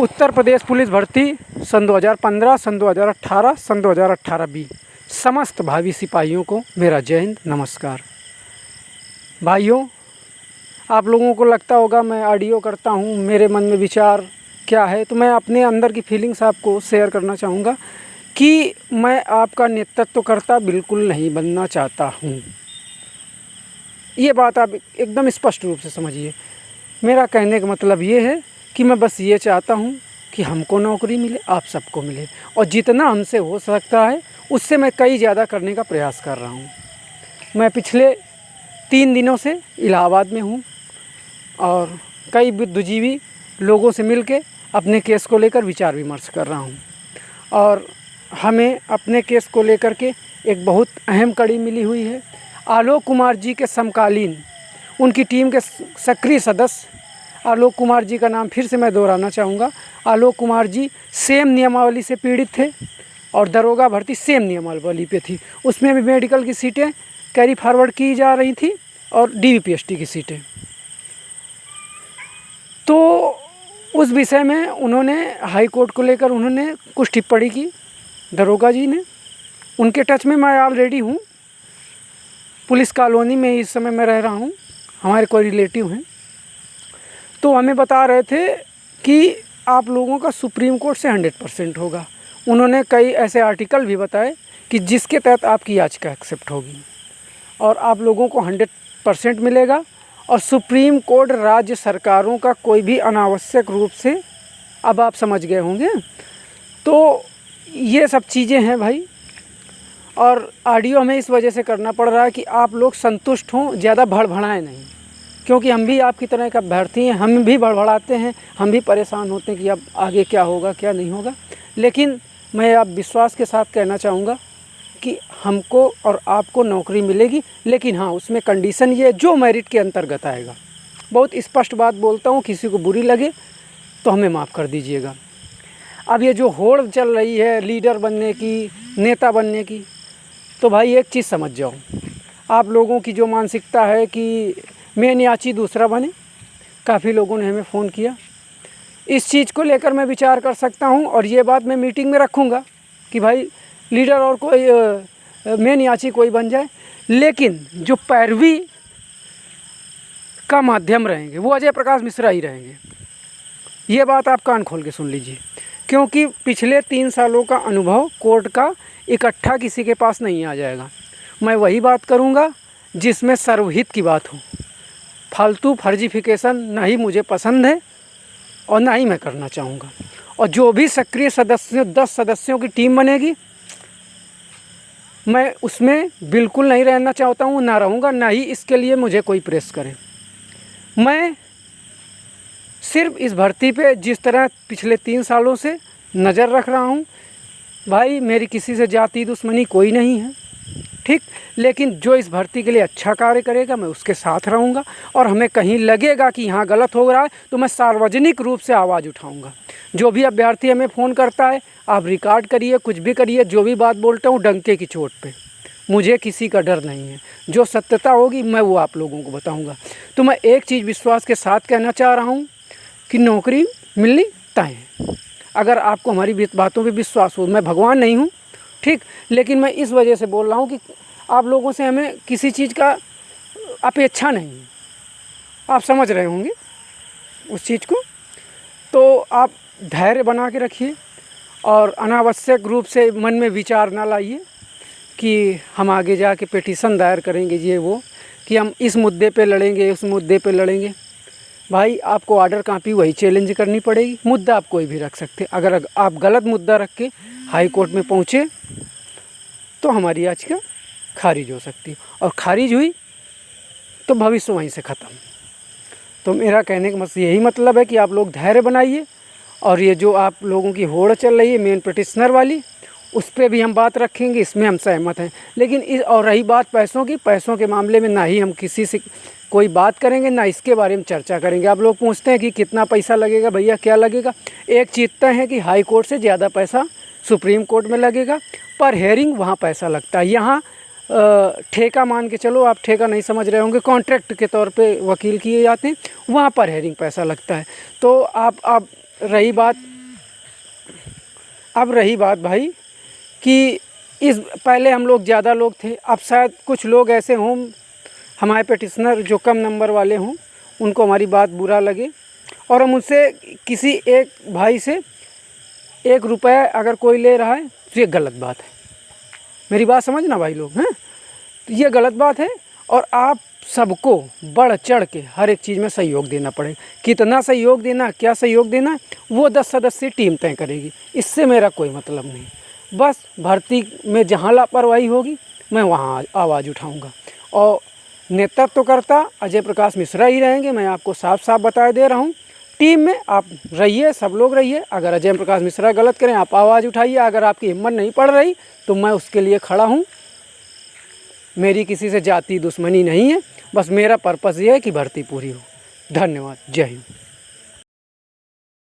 Uttar Pradesh police भर्ती सन 2015, सन 2018, सन 2018 B. समस्त भावी सिपाहियों को मेरा जय हिंद, नमस्कार। भाइयों, आप लोगों को लगता होगा मैं ऑडियो करता हूँ, मेरे मन में विचार क्या है, तो मैं अपने अंदर की फीलिंग्स आपको शेयर करना चाहूँगा कि मैं आपका नेतृत्व करता बिल्कुल नहीं बनना चाहता हूँ। ये बात आप एकदम स्पष्ट रूप से समझिए। मेरा कहने का मतलब ये है कि मैं बस ये चाहता हूँ कि हमको नौकरी मिले, आप सबको मिले, और जितना हमसे हो सकता है उससे मैं कई ज़्यादा करने का प्रयास कर रहा हूँ। मैं पिछले 3 दिनों से इलाहाबाद में हूँ और कई बुद्धिजीवी लोगों से मिलके अपने केस को लेकर विचार विमर्श कर रहा हूँ, और हमें अपने केस को लेकर के एक बहुत अहम कड़ी मिली हुई है। आलोक कुमार जी के समकालीन उनकी टीम के सक्रिय सदस्य आलोक कुमार जी का नाम फिर से मैं दोहराना चाहूँगा। आलोक कुमार जी सेम नियमावली से पीड़ित थे और दरोगा भर्ती सेम नियमावली पे थी। उसमें भी मेडिकल की सीटें कैरी फॉरवर्ड की जा रही थी और DVPST की सीटें। तो उस विषय में उन्होंने हाई कोर्ट को लेकर उन्होंने कुछ टिप्पणी की, दरोगा जी ने। उनके टच में मैं ऑलरेडी हूँ। पुलिस कॉलोनी में इस समय मैं रह रहा हूँ, हमारे कोई रिलेटिव हैं। तो हमें बता रहे थे कि आप लोगों का सुप्रीम कोर्ट से 100% होगा। उन्होंने कई ऐसे आर्टिकल भी बताए कि जिसके तहत आपकी याचिका एक्सेप्ट होगी और आप लोगों को 100% मिलेगा, और सुप्रीम कोर्ट राज्य सरकारों का कोई भी अनावश्यक रूप से, अब आप समझ गए होंगे। तो ये सब चीज़ें हैं भाई, और ऑडियो हमें इस वजह से करना पड़ रहा है कि आप लोग संतुष्ट हों, ज़्यादा भड़बड़ाएं नहीं, क्योंकि हम भी आपकी तरह का अभ्यर्थी हैं, हम भी भड़बड़ाते हैं, हम भी परेशान होते हैं कि अब आगे क्या होगा क्या नहीं होगा। लेकिन मैं आप विश्वास के साथ कहना चाहूँगा कि हमको और आपको नौकरी मिलेगी, लेकिन हाँ, उसमें कंडीशन ये जो मेरिट के अंतर्गत आएगा। बहुत स्पष्ट बात बोलता हूँ, किसी को बुरी लगे तो हमें माफ़ कर दीजिएगा। अब ये जो होड़ चल रही है लीडर बनने की, नेता बनने की, तो भाई एक चीज़ समझ जाओ, आप लोगों की जो मानसिकता है कि मैं न्याची दूसरा बने, काफ़ी लोगों ने हमें फ़ोन किया। इस चीज़ को लेकर मैं विचार कर सकता हूं, और ये बात मैं मीटिंग में रखूंगा कि भाई लीडर और कोई मैं न्याची कोई बन जाए, लेकिन जो पैरवी का माध्यम रहेंगे वो अजय प्रकाश मिश्रा ही रहेंगे। ये बात आप कान खोल के सुन लीजिए, क्योंकि पिछले 3 सालों का अनुभव कोर्ट का इकट्ठा किसी के पास नहीं आ जाएगा। मैं वही बात करूँगा जिसमें सर्वहित की बात हो। फालतू फर्जीफिकेशन ना ही मुझे पसंद है और ना ही मैं करना चाहूँगा। और जो भी सक्रिय सदस्यों 10 सदस्यों की टीम बनेगी, मैं उसमें बिल्कुल नहीं रहना चाहता हूँ, ना रहूँगा, ना ही इसके लिए मुझे कोई प्रेस करे। मैं सिर्फ इस भर्ती पे जिस तरह पिछले 3 सालों से नज़र रख रहा हूँ, भाई मेरी किसी से जाति दुश्मनी कोई नहीं है, ठीक, लेकिन जो इस भर्ती के लिए अच्छा कार्य करेगा मैं उसके साथ रहूँगा, और हमें कहीं लगेगा कि यहाँ गलत हो रहा है तो मैं सार्वजनिक रूप से आवाज़ उठाऊँगा। जो भी अभ्यर्थी हमें फ़ोन करता है, आप रिकॉर्ड करिए, कुछ भी करिए, जो भी बात बोलता हूँ डंके की चोट पे, मुझे किसी का डर नहीं है। जो सत्यता होगी मैं वो आप लोगों को बताऊँगा। तो मैं एक चीज़ विश्वास के साथ कहना चाह रहा हूँ कि नौकरी मिलनी तय है। अगर आपको हमारी बातों पर विश्वास हो, मैं भगवान नहीं हूँ, ठीक, लेकिन मैं इस वजह से बोल रहा हूँ कि आप लोगों से हमें किसी चीज़ का अपेक्षा नहीं है। आप समझ रहे होंगे उस चीज़ को। तो आप धैर्य बना के रखिए और अनावश्यक रूप से मन में विचार ना लाइए कि हम आगे जाके पिटीशन दायर करेंगे, ये वो, कि हम इस मुद्दे पे लड़ेंगे, उस मुद्दे पे लड़ेंगे। भाई आपको ऑर्डर कॉपी वही चैलेंज करनी पड़ेगी। मुद्दा आप कोई भी रख सकते। अगर आप गलत मुद्दा रख के हाई कोर्ट में पहुँचे तो हमारी याचिका खारिज हो सकती है, और खारिज हुई तो भविष्य वहीं से ख़त्म। तो मेरा कहने का यही मतलब है कि आप लोग धैर्य बनाइए, और ये जो आप लोगों की होड़ चल रही है मेन पिटिशनर वाली, उस पर भी हम बात रखेंगे, इसमें हम सहमत हैं। लेकिन और रही बात पैसों की, पैसों के मामले में ना ही हम किसी से कोई बात करेंगे, ना इसके बारे में चर्चा करेंगे। आप लोग पूछते हैं कि कितना पैसा लगेगा, भैया क्या लगेगा। एक चीज़ तय है कि हाई कोर्ट से ज़्यादा पैसा सुप्रीम कोर्ट में लगेगा, पर हेयरिंग वहाँ पैसा लगता है। यहाँ ठेका मान के चलो, आप ठेका नहीं समझ रहे होंगे, कॉन्ट्रैक्ट के तौर पे वकील किए जाते हैं, वहाँ पर हेयरिंग पैसा लगता है। तो आप रही बात अब रही बात भाई कि इस पहले हम लोग ज़्यादा लोग थे, अब शायद कुछ लोग ऐसे हों हमारे पेटिशनर जो कम नंबर वाले हों, उनको हमारी बात बुरा लगे और हम उनसे किसी एक भाई से 1 रुपया अगर कोई ले रहा है तो ये गलत बात है। मेरी बात समझना भाई लोग, हैं? तो ये गलत बात है और आप सबको बढ़ चढ़ के हर एक चीज़ में सहयोग देना पड़ेगा। कितना सहयोग देना, क्या सहयोग देना, वो 10 सदस्यीय टीम तय करेगी। इससे मेरा कोई मतलब नहीं। बस भर्ती में जहाँ लापरवाही होगी मैं वहाँ आवाज़ उठाऊँगा और नेतृत्व करता अजय प्रकाश मिश्रा ही रहेंगे। मैं आपको साफ साफ बता दे रहा हूँ। टीम में आप रहिए, सब लोग रहिए। अगर अजय प्रकाश मिश्रा गलत करें आप आवाज़ उठाइए। अगर आपकी हिम्मत नहीं पड़ रही तो मैं उसके लिए खड़ा हूँ। मेरी किसी से जाति दुश्मनी नहीं है, बस मेरा पर्पस ये है कि भर्ती पूरी हो। धन्यवाद। जय हिंद।